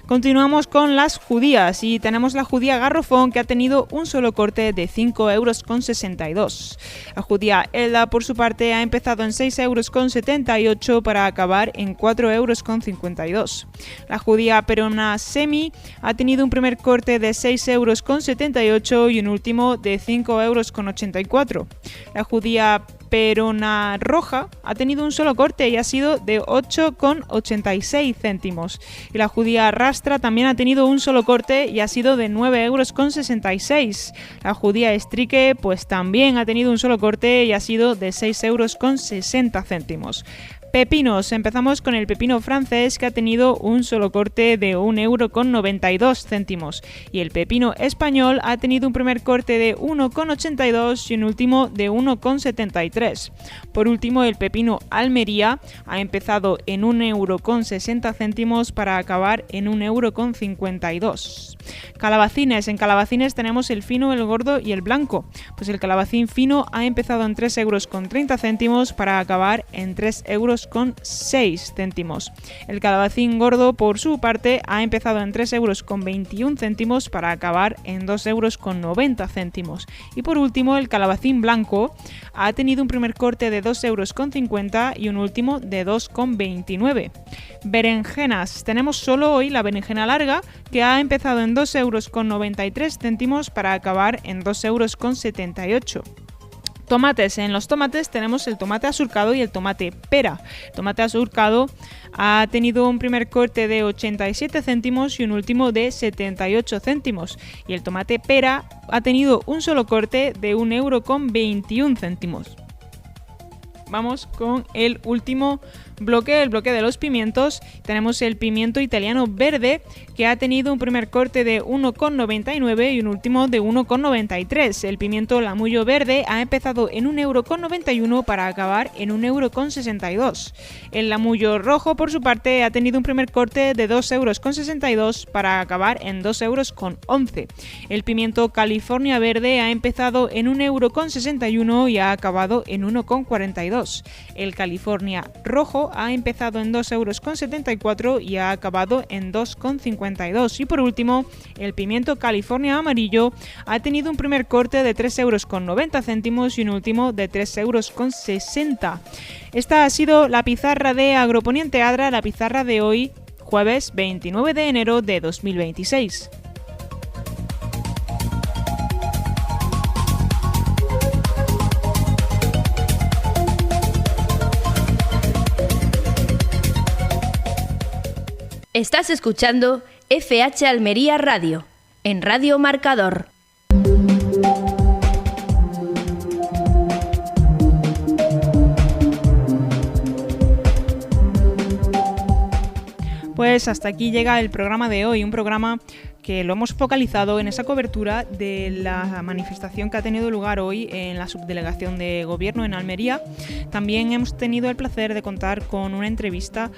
Continuamos con las judías y tenemos la judía garrofón, que ha tenido un solo corte de 5,62 €. La judía Elda, por su parte, ha empezado en 6,78 € para acabar en 4,52 €. La judía perona semi ha tenido un primer corte de 6,78 € y un último de 5,84 €. La judía perona roja ha tenido un solo corte y ha sido de 8,86 céntimos. Y la judía rastra también ha tenido un solo corte y ha sido de 9,66 €. La judía estrique pues también ha tenido un solo corte y ha sido de 6,60 céntimos. Pepinos, empezamos con el pepino francés, que ha tenido un solo corte de 1,92 € y el pepino español ha tenido un primer corte de 1,82 y un último de 1,73. Por último, el pepino Almería ha empezado en 1,60 € para acabar en 1,52 €. Calabacines, en calabacines tenemos el fino, el gordo y el blanco. Pues el calabacín fino ha empezado en 3,30 € para acabar en 3,06 €. El calabacín gordo, por su parte, ha empezado en 3,21 € para acabar en 2,90 €. Y por último, el calabacín blanco ha tenido un primer corte de 2,50 € y un último de 2,29 €. Berenjenas, tenemos solo hoy la berenjena larga, que ha empezado en 2,93 € para acabar en 2,78 €. Tomates, en los tomates tenemos el tomate asurcado y el tomate pera. El tomate asurcado ha tenido un primer corte de 87 céntimos y un último de 78 céntimos. Y el tomate pera ha tenido un solo corte de 1,21 €. Vamos con el último bloque, el bloque de los pimientos. Tenemos el pimiento italiano verde, que ha tenido un primer corte de 1,99 y un último de 1,93. El pimiento lamullo verde ha empezado en 1,91 para acabar en 1,62. El lamullo rojo, por su parte, ha tenido un primer corte de 2,62 para acabar en 2,11. El pimiento California verde ha empezado en 1,61 y ha acabado en 1,42. El California rojo ha empezado en 2,74 y ha acabado en 2,52. Y por último, el pimiento California amarillo ha tenido un primer corte de 3,90 € y un último de 3,60 €. Esta ha sido la pizarra de Agroponiente Adra, la pizarra de hoy, jueves 29 de enero de 2026. Estás escuchando FH Almería Radio, en Radio Marcador. Pues hasta aquí llega el programa de hoy, un programa que lo hemos focalizado en esa cobertura de la manifestación que ha tenido lugar hoy en la subdelegación de gobierno en Almería. También hemos tenido el placer de contar con una entrevista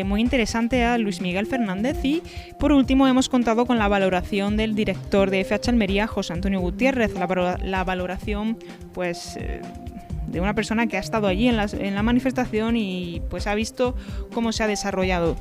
muy interesante a Luis Miguel Fernández y por último hemos contado con la valoración del director de FH Almería, José Antonio Gutiérrez, la valoración pues de una persona que ha estado allí en la manifestación y pues ha visto cómo se ha desarrollado.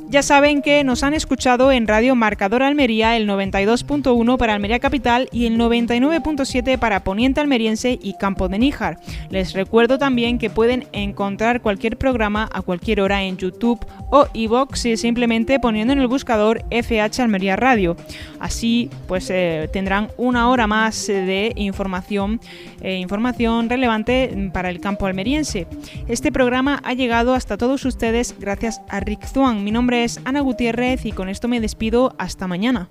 Ya saben que nos han escuchado en Radio Marcador Almería, el 92.1 para Almería Capital y el 99.7 para Poniente Almeriense y Campo de Níjar. Les recuerdo también que pueden encontrar cualquier programa a cualquier hora en YouTube o iVoox simplemente poniendo en el buscador FH Almería Radio. Así pues tendrán una hora más de información relevante para el campo almeriense. Este programa ha llegado hasta todos ustedes gracias a Rick Zuan. Mi nombre es Ana Gutiérrez y con esto me despido hasta mañana.